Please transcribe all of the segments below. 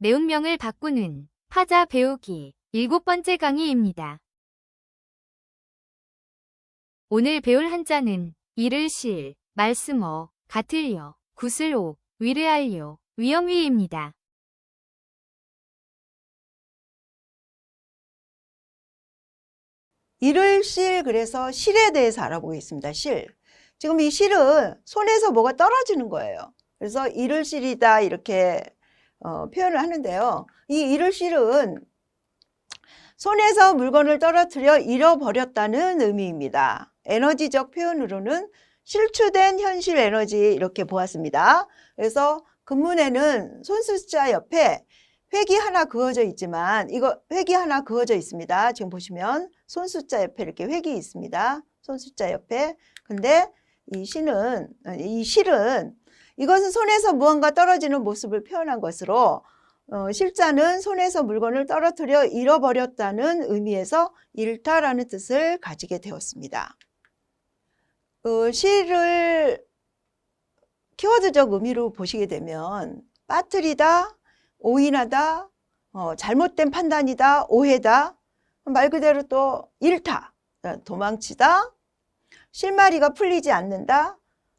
내운명을 바꾸는 파자 배우기 7번째 강의입니다. 오늘 배울 한자는 이를 실, 말씀어, 같을려, 구슬오, 위르알료, 위엄위입니다. 이를 실, 그래서 실에 대해서 알아보겠습니다. 실. 지금 이 실은 손에서 뭐가 떨어지는 거예요. 그래서 이를 실이다 이렇게 표현을 하는데요. 이 이를 실은 손에서 물건을 떨어뜨려 잃어버렸다는 의미입니다. 에너지적 표현으로는 실추된 현실 에너지 이렇게 보았습니다. 그래서 근문에는 손숫자 옆에 획이 하나 그어져 있지만 이거 획이 하나 그어져 있습니다. 지금 보시면 손숫자 옆에 이렇게 획이 있습니다. 손숫자 옆에. 근데 이 실은 이것은 손에서 무언가 떨어지는 모습을 표현한 것으로 실자는 손에서 물건을 떨어뜨려 잃어버렸다는 의미에서 잃다라는 뜻을 가지게 되었습니다. 실을 키워드적 의미로 보시게 되면 빠뜨리다, 오인하다, 잘못된 판단이다, 오해다, 말 그대로 또 잃다, 도망치다, 실마리가 풀리지 않는다,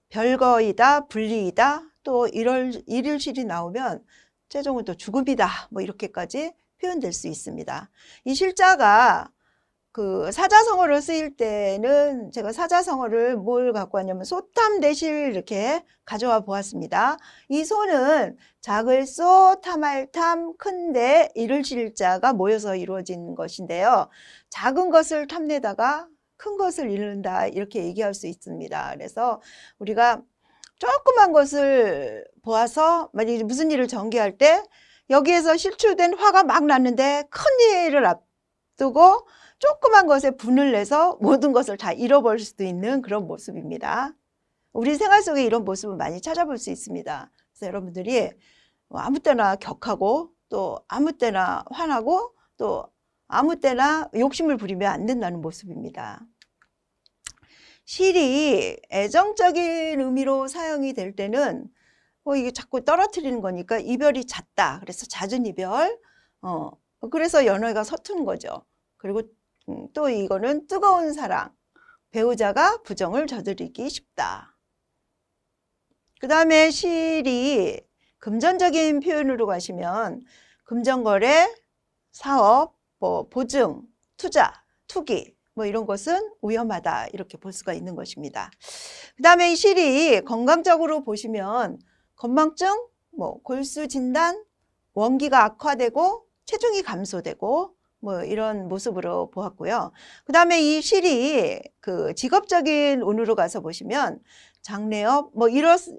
별거이다, 불리이다, 또 잃을 실이 나오면 최종은 또 죽음이다, 뭐 이렇게까지 표현될 수 있습니다. 이 실자가 그 사자성어를 쓰일 때는 제가 사자성어를 뭘 갖고 왔냐면 소탐대실 이렇게 가져와 보았습니다. 이 소는 작을 소, 탐할 탐, 큰데 이를 실자가 모여서 이루어진 것인데요. 작은 것을 탐내다가 큰 것을 잃는다 이렇게 얘기할 수 있습니다. 그래서 우리가 조그만 것을 보아서 만약에 무슨 일을 전개할 때 여기에서 실추된 화가 막 났는데 큰 일을 앞두고 조그만 것에 분을 내서 모든 것을 다 잃어버릴 수도 있는 그런 모습입니다. 우리 생활 속에 이런 모습을 많이 찾아볼 수 있습니다. 그래서 여러분들이 아무 때나 격하고 또 아무 때나 화나고 또 아무 때나 욕심을 부리면 안 된다는 모습입니다. 실이 애정적인 의미로 사용이 될 때는 이게 자꾸 떨어뜨리는 거니까 이별이 잦다. 그래서 잦은 이별. 그래서 연애가 서투는 거죠. 그리고 또 이거는 뜨거운 사랑. 배우자가 부정을 저지르기 쉽다. 그 다음에 실이 금전적인 표현으로 가시면 금전거래, 사업, 보증, 투자, 투기 뭐 이런 것은 위험하다 이렇게 볼 수가 있는 것입니다. 그 다음에 이 실이 건강적으로 보시면 건망증, 골수 진단, 원기가 악화되고 체중이 감소되고 뭐 이런 모습으로 보았고요. 그 다음에 이 실이 그 직업적인 운으로 가서 보시면 장래업,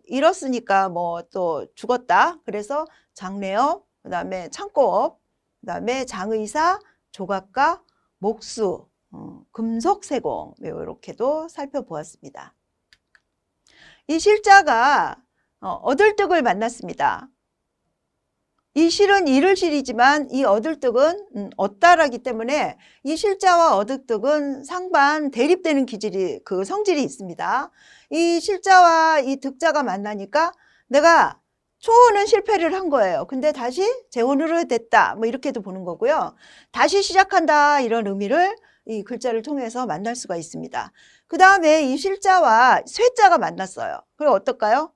잃었으니까 또 죽었다. 그래서 장래업, 그 다음에 창고업, 그 다음에 장의사, 조각가, 목수, 금속세공 이렇게도 살펴보았습니다. 이 실자가 얻을 득을 만났습니다. 이 실은 잃을 실이지만 이 얻을 득은 얻다라기 때문에 이 실자와 얻을 득은 상반 대립되는 기질이 성질이 있습니다. 이 실자와 이 득자가 만나니까 내가 초혼은 실패를 한 거예요. 근데 다시 재혼으로 됐다. 뭐 이렇게도 보는 거고요. 다시 시작한다 이런 의미를 이 글자를 통해서 만날 수가 있습니다. 그 다음에 이 실자와 쇠자가 만났어요. 그럼 어떨까요?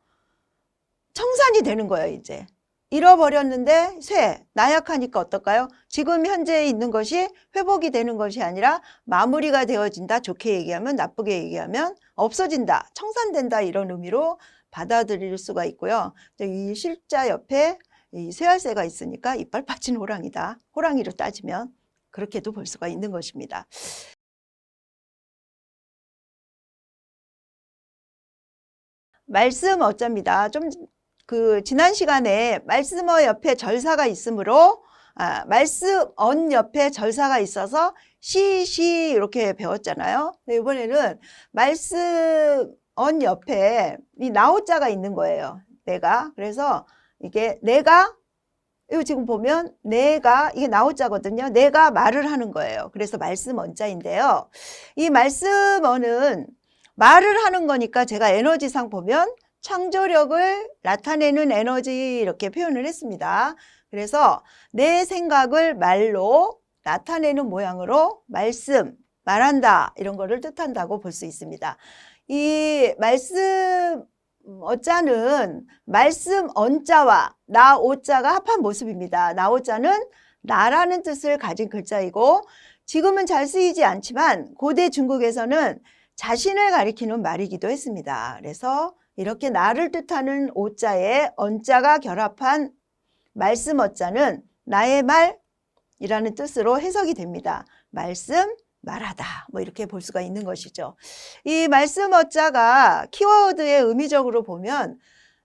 청산이 되는 거예요, 이제. 잃어버렸는데 나약하니까 어떨까요? 지금 현재 있는 것이 회복이 되는 것이 아니라 마무리가 되어진다. 좋게 얘기하면, 나쁘게 얘기하면 없어진다, 청산된다 이런 의미로 받아들일 수가 있고요. 이 실자 옆에 이 쇠할새가 있으니까 이빨 빠진 호랑이다. 호랑이로 따지면 그렇게도 볼 수가 있는 것입니다. 말씀 어자입니다. 지난 시간에 말씀어 옆에 절사가 있으므로 말씀언 옆에 절사가 있어서 시 이렇게 배웠잖아요. 이번에는 말씀언 옆에 이 나오자가 있는 거예요. 내가. 그래서 이게 내가 이거 지금 보면 내가 이게 나오자거든요. 내가 말을 하는 거예요. 그래서 말씀언자인데요. 이 말씀언은 말을 하는 거니까 제가 에너지상 보면 창조력을 나타내는 에너지 이렇게 표현을 했습니다. 그래서 내 생각을 말로 나타내는 모양으로 말씀, 말한다 이런 거를 뜻한다고 볼 수 있습니다. 이 말씀 어자는 말씀 언자와 나오자가 합한 모습입니다. 나오자는 나라는 뜻을 가진 글자이고 지금은 잘 쓰이지 않지만 고대 중국에서는 자신을 가리키는 말이기도 했습니다. 그래서 이렇게 나를 뜻하는 오자에 언자가 결합한 말씀 어자는 나의 말이라는 뜻으로 해석이 됩니다. 말씀, 말하다 뭐 이렇게 볼 수가 있는 것이죠. 이 말씀 어자가 키워드의 의미적으로 보면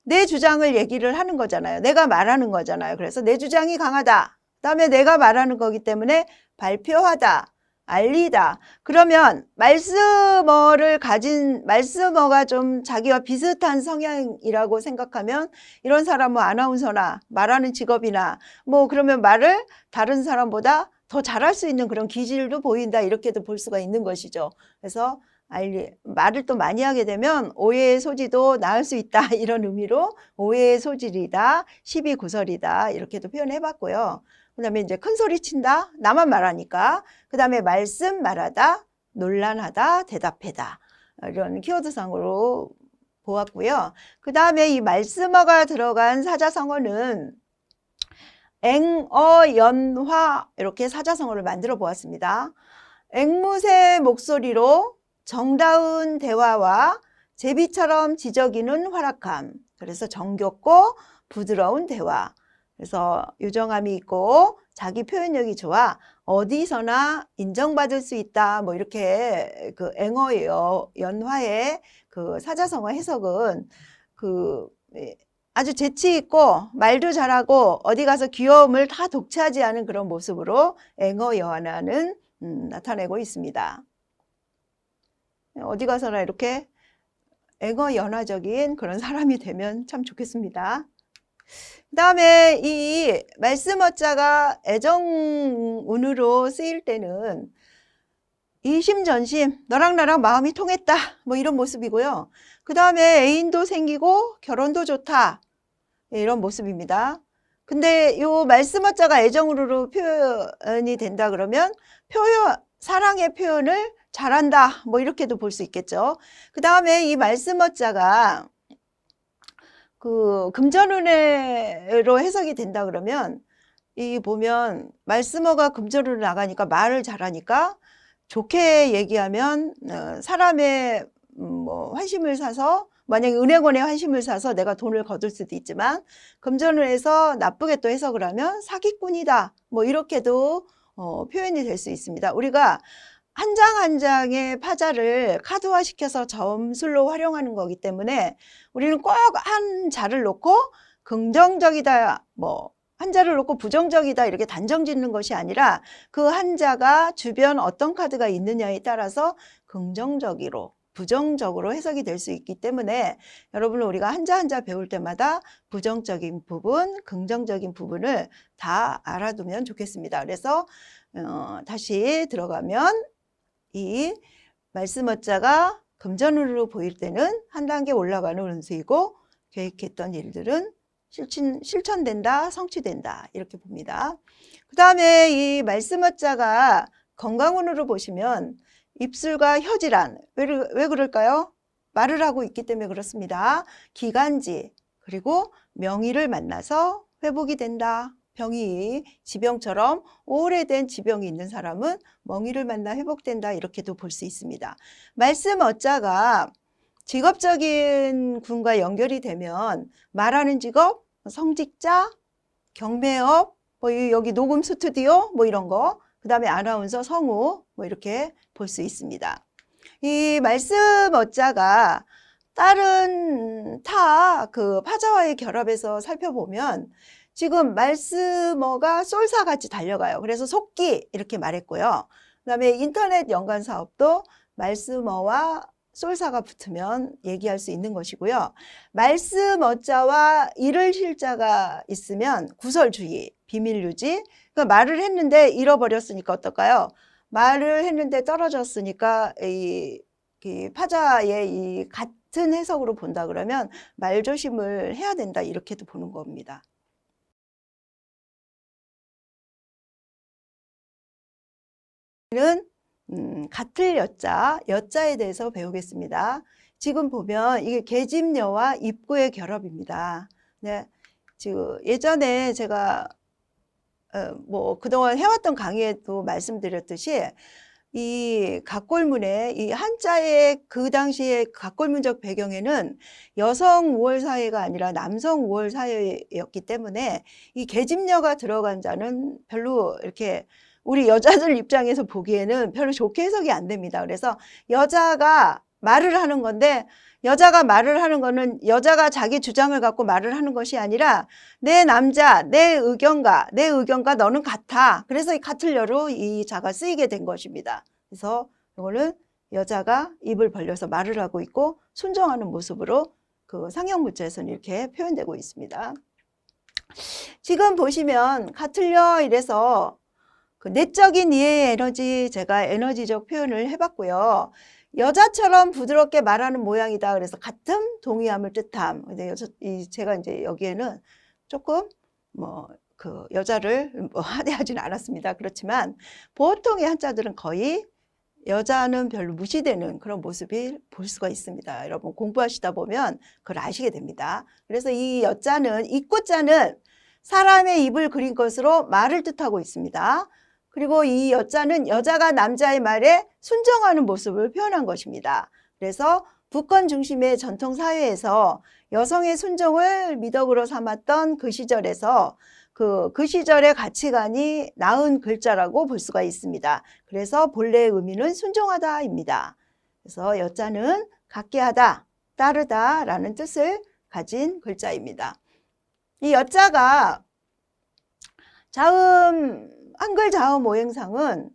내 주장을 얘기를 하는 거잖아요. 내가 말하는 거잖아요. 그래서 내 주장이 강하다. 그다음에 내가 말하는 거기 때문에 발표하다, 알리다. 그러면 말씀어를 가진 말씀어가 좀 자기와 비슷한 성향이라고 생각하면 이런 사람은 아나운서나 말하는 직업이나 뭐 그러면 말을 다른 사람보다 더 잘할 수 있는 그런 기질도 보인다 이렇게도 볼 수가 있는 것이죠. 그래서 말을 또 많이 하게 되면 오해의 소지도 낳을 수 있다 이런 의미로 오해의 소질이다, 시비구설이다 이렇게도 표현해 봤고요. 그 다음에 이제 큰 소리 친다, 나만 말하니까. 그 다음에 말씀, 말하다, 논란하다, 대답하다 이런 키워드상으로 보았고요. 그 다음에 이 말씀어가 들어간 사자성어는 앵어, 연화 이렇게 사자성어를 만들어 보았습니다. 앵무새 목소리로 정다운 대화와 제비처럼 지저귀는 활약함. 그래서 정겹고 부드러운 대화. 그래서 유정함이 있고 자기 표현력이 좋아 어디서나 인정받을 수 있다. 뭐 이렇게 그 앵어 연화의 그 사자성어 해석은 그 아주 재치 있고 말도 잘하고 어디 가서 귀여움을 다 독차지 않은 그런 모습으로 앵어 연화는 나타내고 있습니다. 어디 가서나 이렇게 앵어 연화적인 그런 사람이 되면 참 좋겠습니다. 그 다음에 이 말씀어자가 애정운으로 쓰일 때는 이심전심 너랑 나랑 마음이 통했다 뭐 이런 모습이고요. 그 다음에 애인도 생기고 결혼도 좋다 이런 모습입니다. 근데 이 말씀어자가 애정으로 표현이 된다 그러면 사랑의 표현을 잘한다 뭐 이렇게도 볼 수 있겠죠. 그 다음에 이 말씀어자가 그 금전운으로 해석이 된다 그러면 이 보면 말씀어가 금전으로 나가니까 말을 잘하니까 좋게 얘기하면 사람의 뭐 환심을 사서 만약에 은행원에 환심을 사서 내가 돈을 거둘 수도 있지만 금전을 해서 나쁘게 또 해석을 하면 사기꾼이다 뭐 이렇게도 표현이 될 수 있습니다. 우리가 한 장 한 장의 파자를 카드화시켜서 점술로 활용하는 거기 때문에 우리는 꼭 한 자를 놓고 긍정적이다 뭐 한 자를 놓고 부정적이다 이렇게 단정 짓는 것이 아니라 그 한 자가 주변 어떤 카드가 있느냐에 따라서 긍정적으로 부정적으로 해석이 될 수 있기 때문에 여러분 우리가 한 자 한 자 배울 때마다 부정적인 부분, 긍정적인 부분을 다 알아두면 좋겠습니다. 그래서 다시 들어가면 이 말씀어자가 금전운으로 보일 때는 한 단계 올라가는 운수이고 계획했던 일들은 실천된다, 성취된다 이렇게 봅니다. 그 다음에 이 말씀어자가 건강운으로 보시면 입술과 혀질환 왜 그럴까요? 말을 하고 있기 때문에 그렇습니다. 기관지 그리고 명의를 만나서 회복이 된다. 병이 지병처럼 오래된 지병이 있는 사람은 멍이를 만나 회복된다 이렇게도 볼 수 있습니다. 말씀어자가 직업적인 군과 연결이 되면 말하는 직업, 성직자, 경매업, 뭐 여기 녹음 스튜디오 뭐 이런 거, 그 다음에 아나운서, 성우 뭐 이렇게 볼 수 있습니다. 이 말씀어자가 다른 그 파자와의 결합에서 살펴보면 지금 말씀어가 쏠사같이 달려가요. 그래서 속기 이렇게 말했고요. 그 다음에 인터넷 연관 사업도 말씀어와 쏠사가 붙으면 얘기할 수 있는 것이고요. 말씀어자와 이를 실자가 있으면 구설주의, 비밀유지. 그러니까 말을 했는데 잃어버렸으니까 어떨까요? 말을 했는데 떨어졌으니까 이 파자의 이 같은 해석으로 본다 그러면 말조심을 해야 된다 이렇게도 보는 겁니다. 같을 여자, 여자에 대해서 배우겠습니다. 지금 보면 이게 계집여와 입구의 결합입니다. 네, 지금 예전에 제가 뭐 그동안 해왔던 강의에도 말씀드렸듯이 이 각골문의 이 한자의 그 당시의 각골문적 배경에는 여성 우월 사회가 아니라 남성 우월 사회였기 때문에 이 계집여가 들어간 자는 별로 이렇게 우리 여자들 입장에서 보기에는 별로 좋게 해석이 안 됩니다. 그래서 여자가 말을 하는 건데 여자가 말을 하는 거는 여자가 자기 주장을 갖고 말을 하는 것이 아니라 내 남자, 내 의견과 너는 같아. 그래서 이 같을 여로 이 자가 쓰이게 된 것입니다. 그래서 이거는 여자가 입을 벌려서 말을 하고 있고 순종하는 모습으로 그 상형문자에서는 이렇게 표현되고 있습니다. 지금 보시면 같을 여 이래서 그 내적인 이해의 에너지 제가 에너지적 표현을 해봤고요. 여자처럼 부드럽게 말하는 모양이다. 그래서 같음, 동의함을 뜻함. 근데 제가 이제 여기에는 조금 뭐 그 여자를 뭐 하대하지는 않았습니다. 그렇지만 보통의 한자들은 거의 여자는 별로 무시되는 그런 모습이 볼 수가 있습니다. 여러분 공부하시다 보면 그걸 아시게 됩니다. 그래서 이 여자는 입구자는 사람의 입을 그린 것으로 말을 뜻하고 있습니다. 그리고 이 여자는 여자가 남자의 말에 순종하는 모습을 표현한 것입니다. 그래서 부권 중심의 전통 사회에서 여성의 순종을 미덕으로 삼았던 그 시절에서 그 시절의 가치관이 나은 글자라고 볼 수가 있습니다. 그래서 본래의 의미는 순종하다입니다. 그래서 여자는 같게 하다, 따르다 라는 뜻을 가진 글자입니다. 이 여자가 한글 자음 오행상은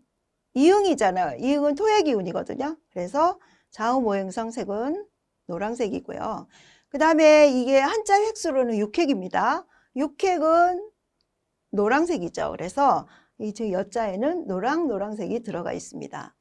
이응이잖아요. 이응은 토의 기운이거든요. 그래서 자음 오행상 색은 노란색이고요. 그 다음에 이게 한자 획수로는 육획입니다. 육획은 노란색이죠. 그래서 이 여자에는 노란색이 들어가 있습니다.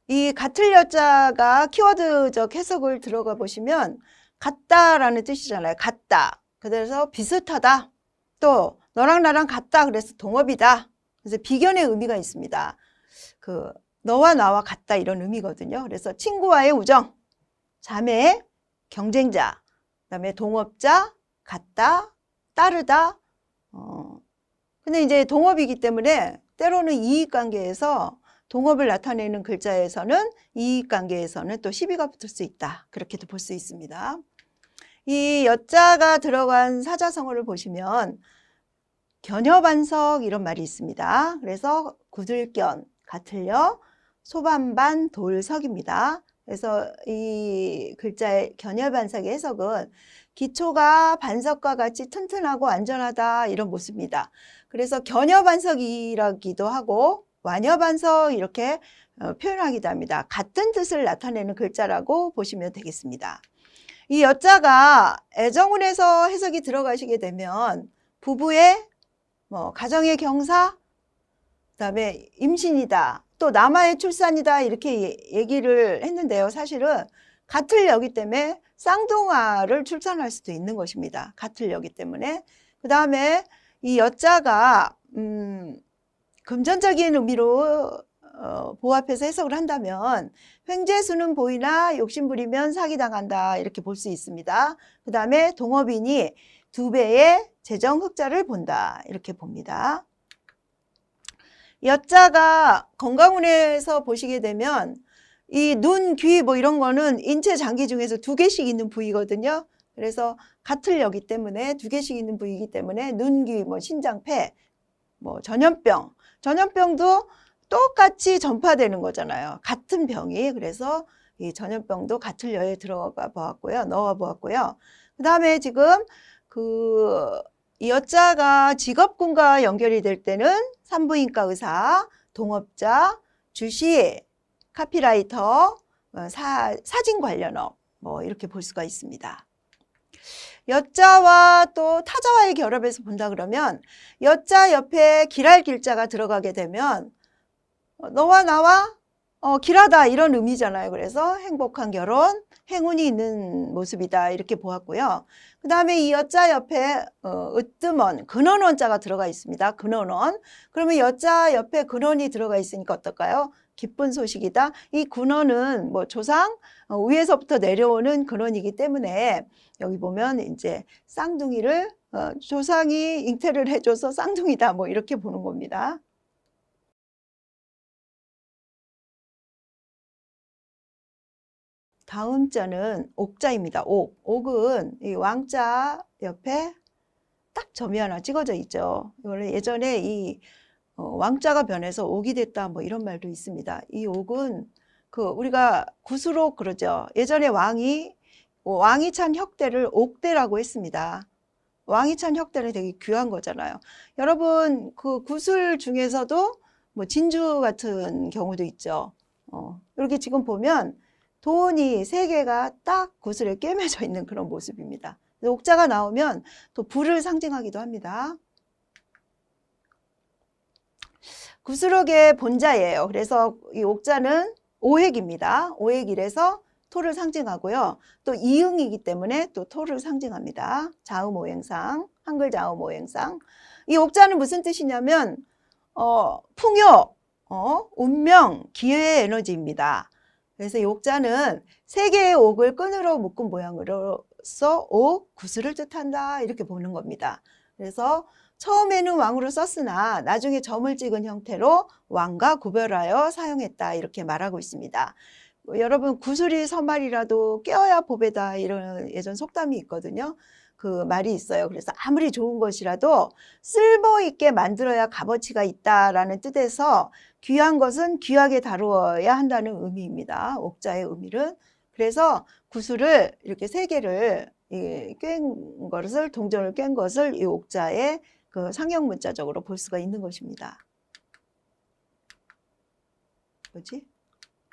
이 같을 여자가 키워드적 해석을 들어가 보시면 같다라는 뜻이잖아요. 같다. 그래서 비슷하다. 또 너랑 나랑 같다. 그래서 동업이다. 그래서 비견의 의미가 있습니다. 그 너와 나와 같다 이런 의미거든요. 그래서 친구와의 우정, 자매, 경쟁자, 그다음에 동업자, 같다, 따르다. 근데 이제 동업이기 때문에 때로는 이익관계에서 동업을 나타내는 글자에서는 이익관계에서는 또 시비가 붙을 수 있다. 그렇게도 볼 수 있습니다. 이 여자가 들어간 사자성어를 보시면 견여반석 이런 말이 있습니다. 그래서 구들견, 같을여, 소반반, 돌석입니다. 그래서 이 글자의 견여반석의 해석은 기초가 반석과 같이 튼튼하고 안전하다 이런 모습입니다. 그래서 견여반석이라기도 하고 완여반석 이렇게 표현하기도 합니다. 같은 뜻을 나타내는 글자라고 보시면 되겠습니다. 이 여자가 애정운에서 해석이 들어가시게 되면 부부의 가정의 경사, 그다음에 임신이다, 또 남아의 출산이다 이렇게 얘기를 했는데요. 사실은 같을 여기 때문에 쌍둥아를 출산할 수도 있는 것입니다. 같을 여기 때문에. 그 다음에 이 여자가 금전적인 의미로 보합해서 해석을 한다면 횡재수는 보이나 욕심부리면 사기당한다 이렇게 볼 수 있습니다. 그 다음에 동업인이 2배의 재정 흑자를 본다 이렇게 봅니다. 여자가 건강운에서 보시게 되면 이 눈, 귀 뭐 이런 거는 인체 장기 중에서 2개씩 있는 부위거든요. 그래서 같을 여기 때문에 2개씩 있는 부위이기 때문에 눈, 귀, 뭐 신장, 폐, 뭐 전염병도 똑같이 전파되는 거잖아요. 같은 병이. 그래서 이 전염병도 같을 여에 들어가 보았고요. 넣어 보았고요. 그 다음에 지금 이 여자가 직업군과 연결이 될 때는 산부인과 의사, 동업자, 주시, 카피라이터, 사진 관련업 뭐 이렇게 볼 수가 있습니다. 여자와 또 타자와의 결합에서 본다 그러면 여자 옆에 길할 길자가 들어가게 되면 너와 나와 길하다 이런 의미잖아요. 그래서 행복한 결혼, 행운이 있는 모습이다 이렇게 보았고요. 그 다음에 이 여자 옆에 으뜸원, 근원원자가 들어가 있습니다. 근원원. 그러면 여자 옆에 근원이 들어가 있으니까 어떨까요? 기쁜 소식이다. 이 근원은 뭐 조상 위에서부터 내려오는 근원이기 때문에 여기 보면 이제 쌍둥이를 조상이 잉태를 해줘서 쌍둥이다 뭐 이렇게 보는 겁니다. 다음 자는 옥자입니다. 옥은 이 왕자 옆에 딱 점이 하나 찍어져 있죠. 이거는 예전에 이 왕자가 변해서 옥이 됐다 뭐 이런 말도 있습니다. 이 옥은 그 우리가 구수록 그러죠. 예전에 왕이 찬 혁대를 옥대라고 했습니다. 왕이 찬 혁대는 되게 귀한 거잖아요. 여러분 그 구슬 중에서도 뭐 진주 같은 경우도 있죠. 이렇게 지금 보면 돈이 3개가 딱 구슬에 꿰매져 있는 그런 모습입니다. 옥자가 나오면 또 불을 상징하기도 합니다. 구슬옥의 본자예요. 그래서 이 옥자는 오획입니다. 오획이라서 토를 상징하고요. 또 이응이기 때문에 또 토를 상징합니다. 자음오행상, 한글 자음오행상. 이 옥자는 무슨 뜻이냐면 풍요, 운명, 기회의 에너지입니다. 그래서 이 옥자는 3개의 옥을 끈으로 묶은 모양으로서 옥, 구슬을 뜻한다 이렇게 보는 겁니다. 그래서 처음에는 왕으로 썼으나 나중에 점을 찍은 형태로 왕과 구별하여 사용했다 이렇게 말하고 있습니다. 여러분 구슬이 서말이라도 깨어야 보배다 이런 예전 속담이 있거든요. 그 말이 있어요. 그래서 아무리 좋은 것이라도 쓸모 있게 만들어야 값어치가 있다라는 뜻에서 귀한 것은 귀하게 다루어야 한다는 의미입니다. 옥자의 의미는. 그래서 구슬을 이렇게 3개를 꿰은 것을 동전을 꿰은 것을 이 옥자의 그 상형 문자적으로 볼 수가 있는 것입니다. 뭐지?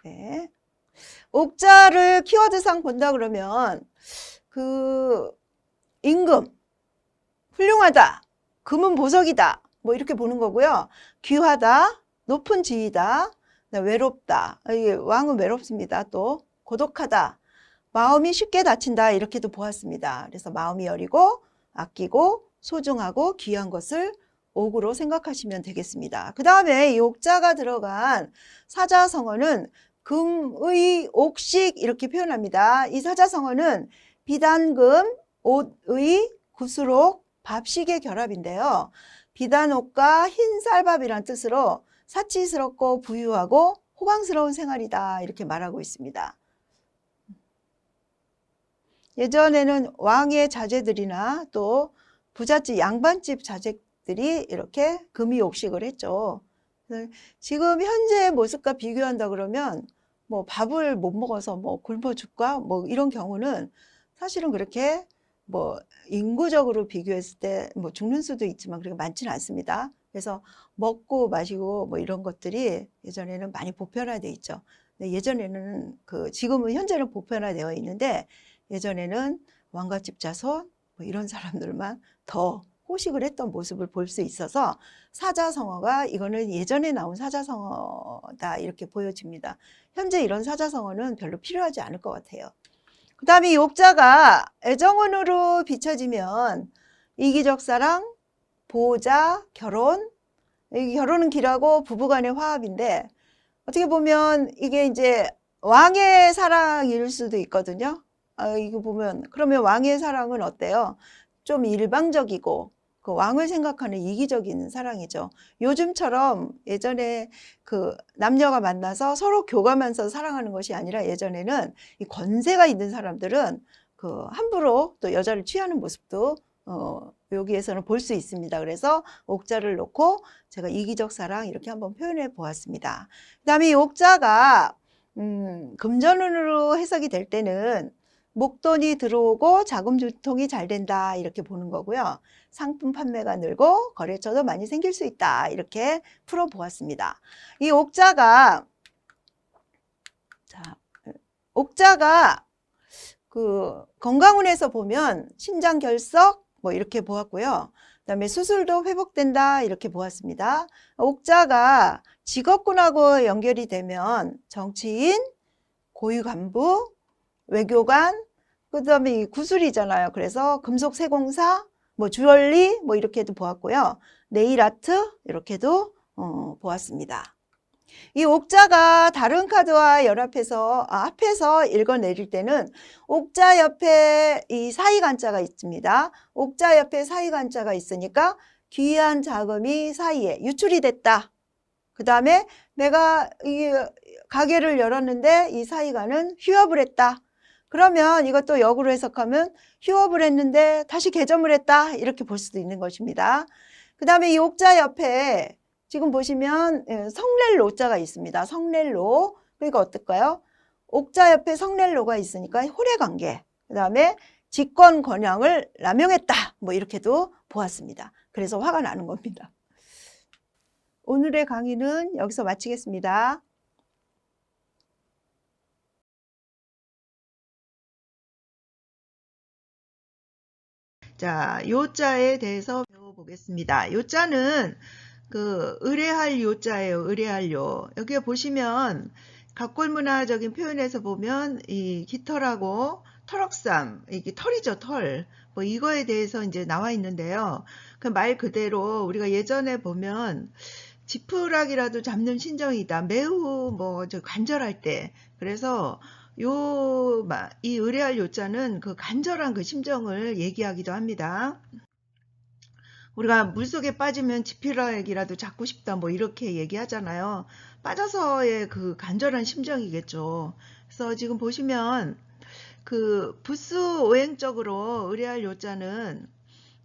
네. 옥자를 키워드상 본다 그러면 그 임금, 훌륭하다, 금은 보석이다 뭐 이렇게 보는 거고요. 귀하다, 높은 지위다, 외롭다, 왕은 외롭습니다. 또 고독하다, 마음이 쉽게 다친다 이렇게도 보았습니다. 그래서 마음이 여리고 아끼고 소중하고 귀한 것을 옥으로 생각하시면 되겠습니다. 그 다음에 이 옥자가 들어간 사자성어는 금의 옥식 이렇게 표현합니다. 이 사자성어는 비단금, 옷의, 구슬옥, 밥식의 결합인데요. 비단옥과 흰쌀밥이란 뜻으로 사치스럽고 부유하고 호강스러운 생활이다 이렇게 말하고 있습니다. 예전에는 왕의 자제들이나 또 부잣집 양반집 자제들이 이렇게 금이 옥식을 했죠. 지금 현재의 모습과 비교한다 그러면 뭐 밥을 못 먹어서 뭐 굶어 죽까 뭐 이런 경우는 사실은 그렇게 뭐 인구적으로 비교했을 때 뭐 죽는 수도 있지만 그렇게 많지는 않습니다. 그래서 먹고 마시고 뭐 이런 것들이 예전에는 많이 보편화되어 있죠. 근데 예전에는 지금은 현재는 보편화되어 있는데 예전에는 왕갓집 자손 뭐 이런 사람들만 더 호식을 했던 모습을 볼 수 있어서 사자성어가 이거는 예전에 나온 사자성어다 이렇게 보여집니다. 현재 이런 사자성어는 별로 필요하지 않을 것 같아요. 그 다음에 이 옥자가 애정운으로 비춰지면 이기적 사랑, 보호자, 결혼, 결혼은 길하고 부부간의 화합인데 어떻게 보면 이게 이제 왕의 사랑일 수도 있거든요. 이거 보면 그러면 왕의 사랑은 어때요? 좀 일방적이고 그 왕을 생각하는 이기적인 사랑이죠. 요즘처럼 예전에 그 남녀가 만나서 서로 교감하면서 사랑하는 것이 아니라 예전에는 이 권세가 있는 사람들은 그 함부로 또 여자를 취하는 모습도 여기에서는 볼 수 있습니다. 그래서 옥자를 놓고 제가 이기적 사랑 이렇게 한번 표현해 보았습니다. 그 다음에 이 옥자가 금전운으로 해석이 될 때는 목돈이 들어오고 자금 유통이 잘 된다 이렇게 보는 거고요. 상품 판매가 늘고 거래처도 많이 생길 수 있다 이렇게 풀어 보았습니다. 이 옥자가 그 건강운에서 보면 신장 결석 뭐 이렇게 보았고요. 그다음에 수술도 회복된다 이렇게 보았습니다. 옥자가 직업군하고 연결이 되면 정치인, 고위 간부, 외교관, 그다음에 이 구슬이잖아요. 그래서 금속세공사, 뭐 주얼리 뭐 이렇게도 보았고요. 네일아트 이렇게도 보았습니다. 이 옥자가 다른 카드와 연합해서 합해서 읽어내릴 때는 옥자 옆에 이 사이간자가 있습니다. 옥자 옆에 사이간자가 있으니까 귀한 자금이 사이에 유출이 됐다. 그 다음에 내가 이 가게를 열었는데 이 사이간은 휴업을 했다. 그러면 이것도 역으로 해석하면 휴업을 했는데 다시 개점을 했다. 이렇게 볼 수도 있는 것입니다. 그 다음에 이 옥자 옆에 지금 보시면 성렐로자가 있습니다. 성렐로. 그러니까 어떨까요? 옥자 옆에 성렐로가 있으니까 호래관계. 그 다음에 직권 권양을 남용했다. 뭐 이렇게도 보았습니다. 그래서 화가 나는 겁니다. 오늘의 강의는 여기서 마치겠습니다. 자, 요자에 대해서 배워보겠습니다. 요자는 그 의뢰할 요자예요. 의뢰할 요. 여기에 보시면 각골문화적인 표현에서 보면 이 깃털하고 털럭삼, 이게 털이죠, 털. 뭐 이거에 대해서 이제 나와 있는데요. 그 말 그대로 우리가 예전에 보면 지푸라기라도 잡는 심정이다. 매우 저 간절할 때. 그래서 이 의뢰할 요자는 그 간절한 그 심정을 얘기하기도 합니다. 우리가 물속에 빠지면 지푸라기라도 잡고 싶다 뭐 이렇게 얘기하잖아요. 빠져서의 그 간절한 심정이겠죠. 그래서 지금 보시면 그 부수 오행적으로 의뢰할 요자는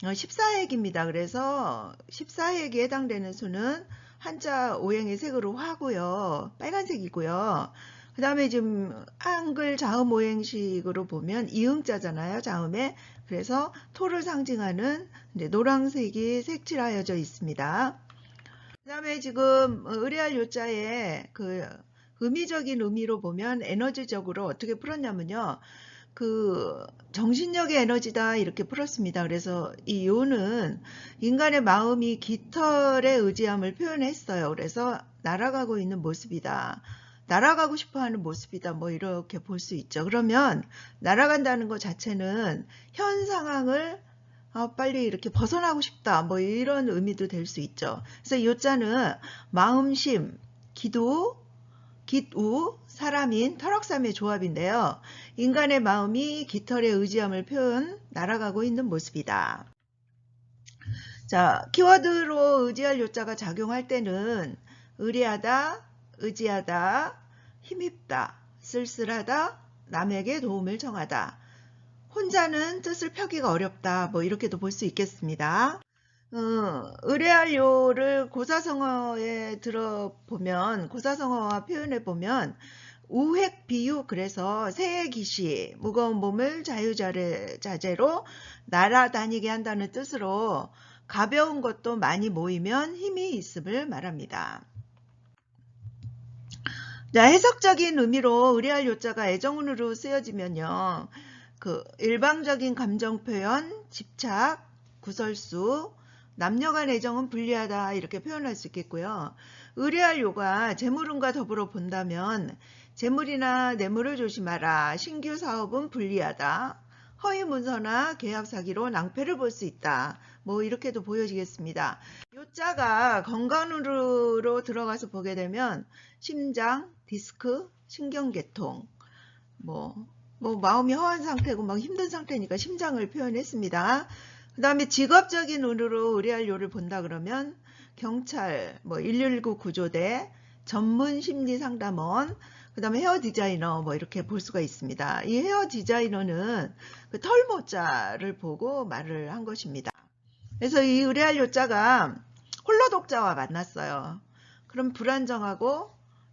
14핵입니다. 그래서 14핵에 해당되는 수는 한자 오행의 색으로 화고요. 빨간색이고요. 그 다음에 지금 한글 자음 오행식으로 보면 이응자잖아요. 자음에. 그래서 토를 상징하는 노란색이 색칠하여져 있습니다. 그 다음에 지금 의뢰할 요자의 그 의미적인 의미로 보면 에너지적으로 어떻게 풀었냐면요. 그 정신력의 에너지다 이렇게 풀었습니다. 그래서 이 요는 인간의 마음이 깃털의 의지함을 표현했어요. 그래서 날아가고 있는 모습이다. 날아가고 싶어하는 모습이다. 뭐 이렇게 볼 수 있죠. 그러면 날아간다는 것 자체는 현 상황을 빨리 이렇게 벗어나고 싶다. 뭐 이런 의미도 될 수 있죠. 그래서 요자는 마음심, 기도, 깃우, 사람인 털럭삼의 조합인데요. 인간의 마음이 깃털의 의지함을 표현, 날아가고 있는 모습이다. 자, 키워드로 의지할 요자가 작용할 때는 의리하다, 의지하다, 힘입다, 쓸쓸하다, 남에게 도움을 청하다. 혼자는 뜻을 펴기가 어렵다. 뭐 이렇게도 볼 수 있겠습니다. 의뢰할 요를 고사성어에 들어보면 고사성어와 표현해보면 우획 비유 그래서 새의 기시 무거운 몸을 자유자재로 날아다니게 한다는 뜻으로 가벼운 것도 많이 모이면 힘이 있음을 말합니다. 자, 해석적인 의미로 의뢰할 요자가 애정운으로 쓰여지면요. 그 일방적인 감정 표현, 집착, 구설수, 남녀간 애정은 불리하다 이렇게 표현할 수 있겠고요. 의뢰할 요가 재물운과 더불어 본다면 재물이나 뇌물을 조심하라. 신규 사업은 불리하다. 허위 문서나 계약 사기로 낭패를 볼 수 있다. 뭐 이렇게도 보여지겠습니다. 요자가 건강운으로 들어가서 보게 되면 심장, 디스크, 신경계통, 마음이 허한 상태고 막 힘든 상태니까 심장을 표현했습니다. 그 다음에 직업적인 운으로 의뢰할 요를 본다 그러면 경찰, 119 구조대, 전문 심리 상담원, 그 다음에 헤어 디자이너 이렇게 볼 수가 있습니다. 이 헤어 디자이너는 그 털모자를 보고 말을 한 것입니다. 그래서 이 의뢰할 요자가 홀로독자와 만났어요. 그럼 불안정하고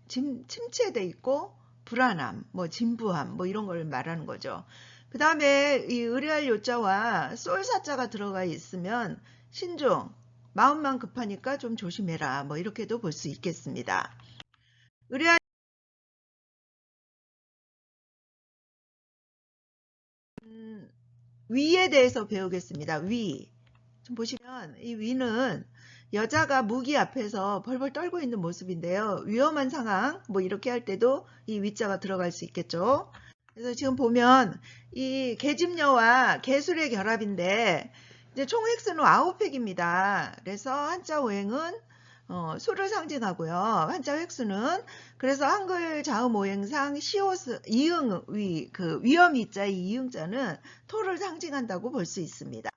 침체돼 있고 불안함, 진부함 이런 걸 말하는 거죠. 그 다음에 이 의뢰할 요자와 쏠사자가 들어가 있으면 신중, 마음만 급하니까 좀 조심해라 이렇게도 볼 수 있겠습니다. 의뢰할 위에 대해서 배우겠습니다. 위. 좀 보시면 이 위는 여자가 무기 앞에서 벌벌 떨고 있는 모습인데요. 위험한 상황, 뭐 이렇게 할 때도 이 위자가 들어갈 수 있겠죠. 그래서 지금 보면 이 계집녀와 계술의 결합인데 이제 총 획수는 9획입니다. 그래서 한자 오행은 수를 상징하고요. 한자 획수는 그래서 한글 자음 오행상 시옷 이응 그 위엄이 자의 이응자는 토를 상징한다고 볼 수 있습니다.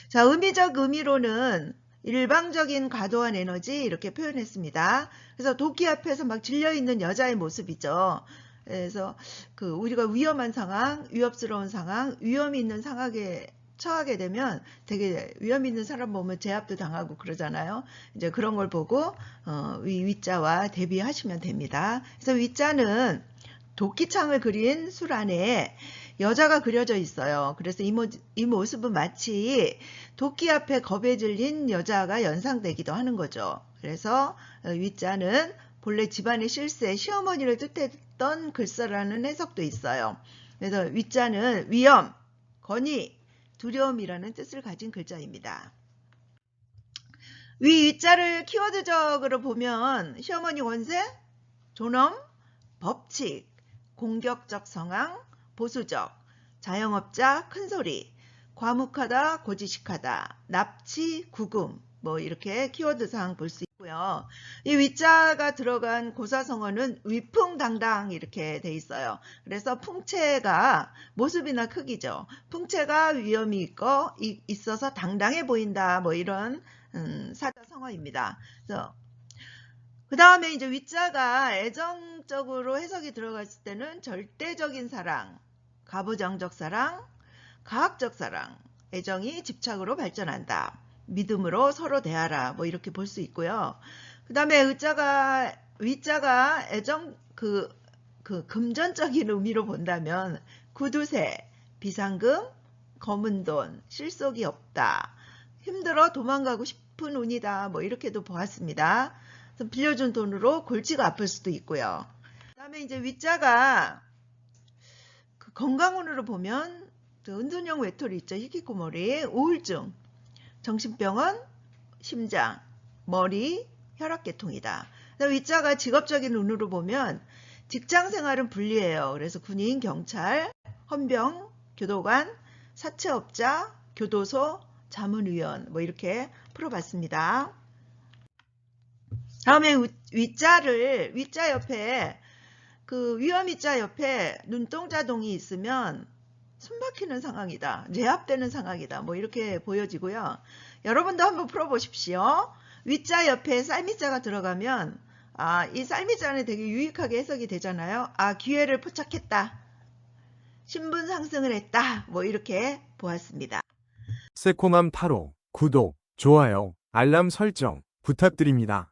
자, 의미적 의미로는 일방적인 과도한 에너지 이렇게 표현했습니다. 그래서 도끼 앞에서 막 질려있는 여자의 모습이죠. 그래서 우리가 위험한 상황, 위협스러운 상황, 위험이 있는 상황에 처하게 되면 되게 위험 있는 사람 보면 제압도 당하고 그러잖아요. 이제 그런 걸 보고 위자와 대비하시면 됩니다. 그래서 위자는 도끼창을 그린 술 안에 여자가 그려져 있어요. 그래서 이 모습은 마치 도끼 앞에 겁에 질린 여자가 연상되기도 하는 거죠. 그래서 위자는 본래 집안의 실세, 시어머니를 뜻했던 글자라는 해석도 있어요. 그래서 위자는 위험, 건의, 두려움이라는 뜻을 가진 글자입니다. 위자를 키워드적으로 보면 시어머니 권세, 존엄, 법칙, 공격적 성향, 보수적, 자영업자, 큰소리, 과묵하다, 고지식하다, 납치, 구금, 뭐 이렇게 키워드상 볼 수 있고요. 이 위자가 들어간 고사성어는 위풍당당 이렇게 돼 있어요. 그래서 풍채가 모습이나 크기죠. 풍채가 위험이 있어서 당당해 보인다. 뭐 이런 사자성어입니다. 그래서 그 다음에 이제 위자가 애정적으로 해석이 들어갔을 때는 절대적인 사랑, 가부장적 사랑, 가학적 사랑, 애정이 집착으로 발전한다. 믿음으로 서로 대하라. 뭐 이렇게 볼 수 있고요. 그 다음에 위자가 애정 금전적인 의미로 본다면 구두쇠, 비상금, 검은 돈, 실속이 없다. 힘들어 도망가고 싶은 운이다. 뭐 이렇게도 보았습니다. 빌려준 돈으로 골치가 아플 수도 있고요. 그 다음에 이제 위자가 건강운으로 보면 은둔형 외톨이 있죠. 히키코모리, 우울증, 정신병원, 심장, 머리, 혈압계통이다. 위자가 직업적인 운으로 보면 직장생활은 불리해요. 그래서 군인, 경찰, 헌병, 교도관, 사채업자, 교도소, 자문위원 뭐 이렇게 풀어봤습니다. 다음에 위자 옆에 위험위자 옆에 눈동자동이 있으면 숨막히는 상황이다. 제압되는 상황이다. 뭐 이렇게 보여지고요. 여러분도 한번 풀어보십시오. 위자 옆에 쌀미자가 들어가면 이 쌀미자는 되게 유익하게 해석이 되잖아요. 기회를 포착했다. 신분 상승을 했다. 뭐 이렇게 보았습니다. 새콤한 8호, 구독, 좋아요, 알람 설정 부탁드립니다.